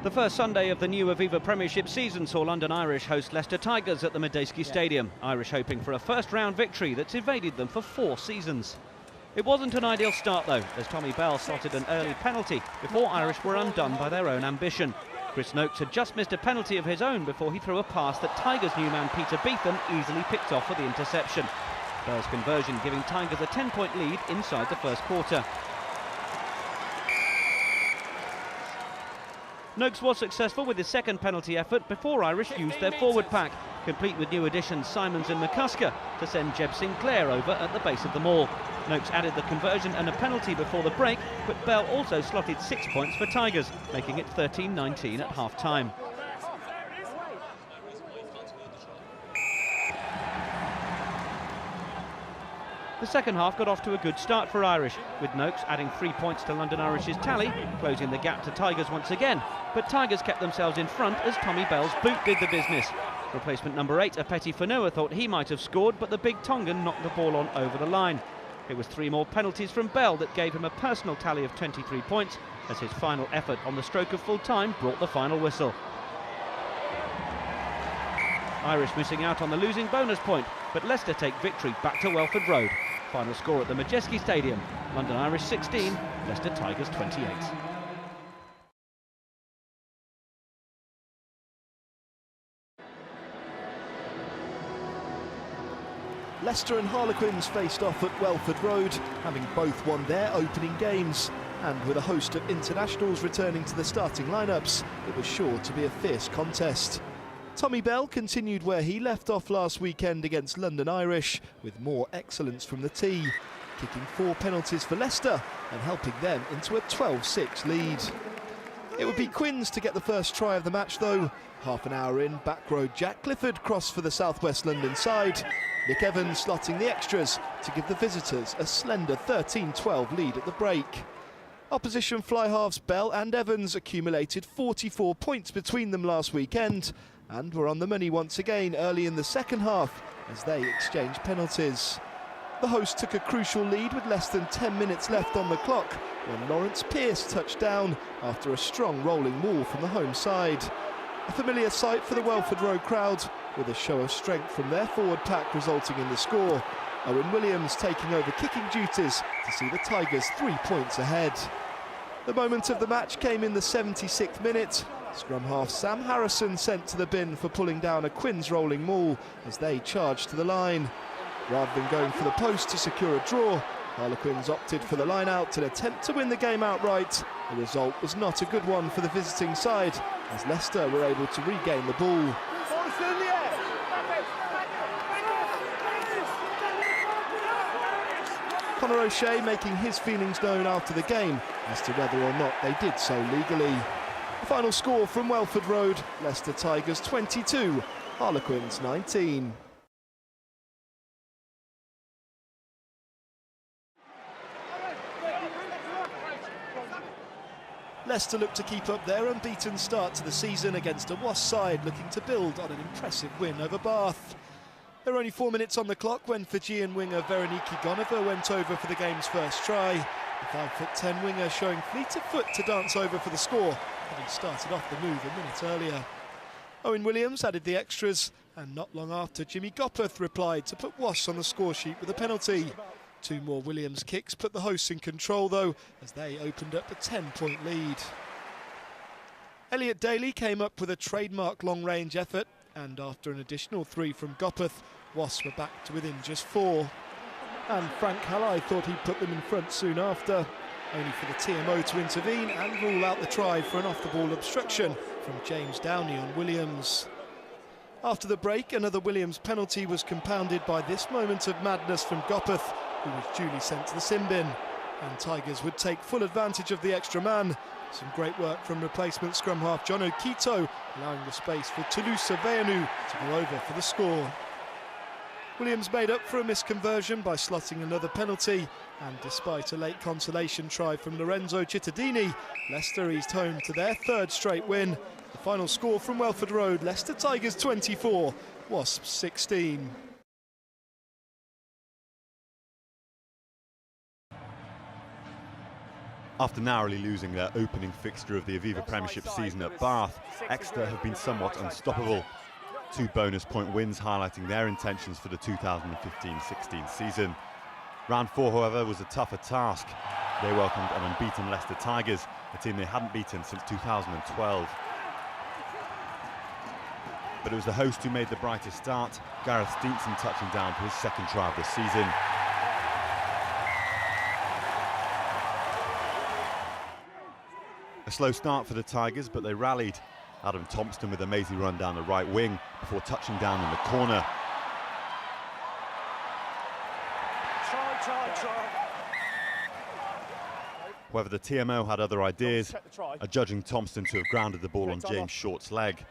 The first Sunday of the new Aviva Premiership season saw London Irish host Leicester Tigers at the Madejski Stadium. Irish hoping for a first-round victory that's evaded them for 4 seasons. It wasn't an ideal start though, as Tommy Bell slotted an early penalty before Irish were undone by their own ambition. Chris Noakes had just missed a penalty of his own before he threw a pass that Tigers new man Peter Beetham easily picked off for the interception. Bell's conversion giving Tigers a 10-point lead inside the first quarter. Noakes was successful with his second penalty effort before Irish used their forward pack, complete with new additions Simons and McCusker, to send Jeb Sinclair over at the base of the maul. Noakes added the conversion and a penalty before the break, but Bell also slotted 6 points for Tigers, making it 13-19 at half-time. The second half got off to a good start for Irish, with Noakes adding 3 points to London Irish's tally, closing the gap to Tigers once again. But Tigers kept themselves in front as Tommy Bell's boot did the business. Replacement number 8, Apeti Fanua, thought he might have scored, but the big Tongan knocked the ball on over the line. It was 3 more penalties from Bell that gave him a personal tally of 23 points, as his final effort on the stroke of full time brought the final whistle. Irish missing out on the losing bonus point, but Leicester take victory back to Welford Road. Final score at the Madejski Stadium, London Irish 16, Leicester Tigers 28. Leicester and Harlequins faced off at Welford Road, having both won their opening games. And with a host of internationals returning to the starting lineups, it was sure to be a fierce contest. Tommy Bell continued where he left off last weekend against London Irish, with more excellence from the tee, kicking 4 penalties for Leicester and helping them into a 12-6 lead. It would be Quins to get the first try of the match though. Half an hour in, back row Jack Clifford crossed for the South West London side. Nick Evans slotting the extras to give the visitors a slender 13-12 lead at the break. Opposition fly halves Bell and Evans accumulated 44 points between them last weekend, and were on the money once again early in the second half as they exchanged penalties. The host took a crucial lead with less than 10 minutes left on the clock when Lawrence Pearce touched down after a strong rolling maul from the home side. A familiar sight for the Welford Road crowd, with a show of strength from their forward pack resulting in the score. Owen Williams taking over kicking duties to see the Tigers 3 points ahead. The moment of the match came in the 76th minute. Scrum half Sam Harrison sent to the bin for pulling down a Quins rolling maul as they charged to the line. Rather than going for the post to secure a draw, Harlequins opted for the line out to attempt to win the game outright. The result was not a good one for the visiting side, as Leicester were able to regain the ball. Conor O'Shea making his feelings known after the game as to whether or not they did so legally. The final score from Welford Road, Leicester Tigers 22, Harlequins 19. Leicester look to keep up their unbeaten start to the season against a Wasp side looking to build on an impressive win over Bath. There were only 4 minutes on the clock when Fijian winger Veroniki Goneva went over for the game's first try. The 5'10" winger showing fleet of foot to dance over for the score, having started off the move a minute earlier. Owen Williams added the extras, and not long after Jimmy Gopperth replied to put Wasps on the score sheet with a penalty. 2 more Williams kicks put the hosts in control though, as they opened up a 10-point lead. Elliot Daly came up with a trademark long-range effort, and after an additional 3 from Gopperth, Wasps were back to within just 4. And Frank Halley thought he'd put them in front soon after, only for the TMO to intervene and rule out the try for an off-the-ball obstruction from James Downey on Williams. After the break, another Williams penalty was compounded by this moment of madness from Gopperth, who was duly sent to the sin bin, and Tigers would take full advantage of the extra man. Some great work from replacement scrum half John Okito, allowing the space for Toulouse Veanu to go over for the score. Williams made up for a misconversion by slotting another penalty, and despite a late consolation try from Lorenzo Cittadini, Leicester eased home to their 3rd straight win. The final score from Welford Road, Leicester Tigers 24, Wasps 16. After narrowly losing their opening fixture of the Aviva Premiership season at Bath, Exeter have been somewhat unstoppable. 2 bonus point wins highlighting their intentions for the 2015-16 season. Round 4, however, was a tougher task. They welcomed an unbeaten Leicester Tigers, a team they hadn't beaten since 2012. But it was the host who made the brightest start, Gareth Steenson touching down for his second try of the season. A slow start for the Tigers, but they rallied. Adam Thompson with a mazy run down the right wing before touching down in the corner. However, the TMO had other ideas, adjudging Thompson to have grounded the ball on James Short's leg.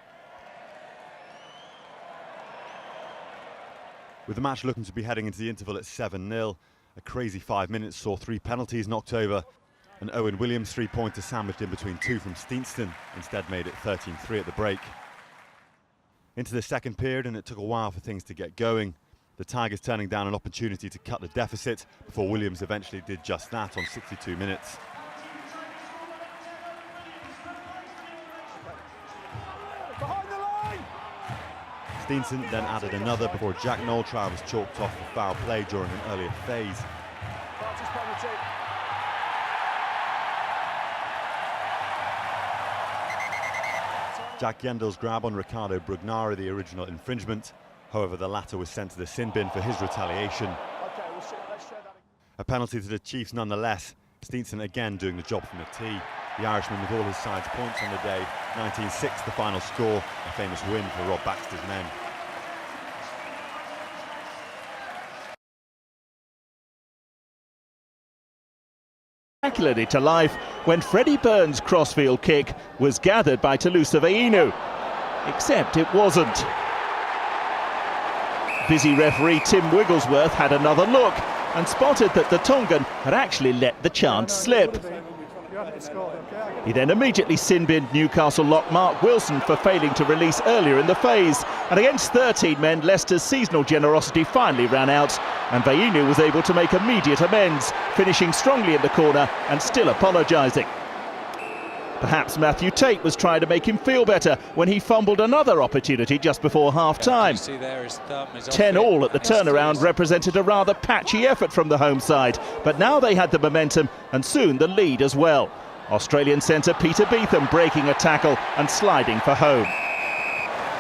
With the match looking to be heading into the interval at 7-0, a crazy 5 minutes saw 3 penalties knocked over. And Owen Williams' 3-pointer sandwiched in between 2 from Steenson instead made it 13-3 at the break. Into the second period, and it took a while for things to get going. The Tigers turning down an opportunity to cut the deficit before Williams eventually did just that on 62 minutes. Steenson then added another before a Jack Noel try was chalked off for foul play during an earlier phase. Jack Yendel's grab on Ricardo Brugnara, the original infringement. However, the latter was sent to the sin bin for his retaliation. A penalty to the Chiefs nonetheless. Steenson again doing the job from the tee. The Irishman with all his side's points on the day. 19-6 the final score, a famous win for Rob Baxter's men. Spectacularly to life when Freddie Burns' crossfield kick was gathered by Talusa Veinu. Except it wasn't. Busy referee Tim Wigglesworth had another look and spotted that the Tongan had actually let the chance slip. He then immediately sin-binned Newcastle lock Mark Wilson for failing to release earlier in the phase. And against 13 men, Leicester's seasonal generosity finally ran out, and Veinu was able to make immediate amends, finishing strongly in the corner and still apologising. Perhaps Matthew Tate was trying to make him feel better when he fumbled another opportunity just before half-time. 10-all at the turnaround represented a rather patchy effort from the home side, but now they had the momentum and soon the lead as well. Australian centre Peter Beetham breaking a tackle and sliding for home.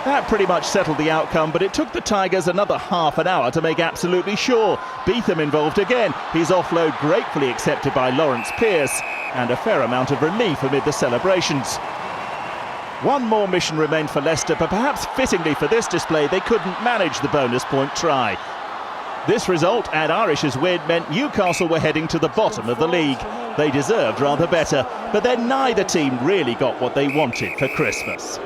That pretty much settled the outcome, but it took the Tigers another half an hour to make absolutely sure. Beetham involved again, his offload gratefully accepted by Lawrence Pearce, and a fair amount of relief amid the celebrations. One more mission remained for Leicester, but perhaps fittingly for this display, they couldn't manage the bonus point try. This result and Irish's win meant Newcastle were heading to the bottom of the league. They deserved rather better, but then neither team really got what they wanted for Christmas.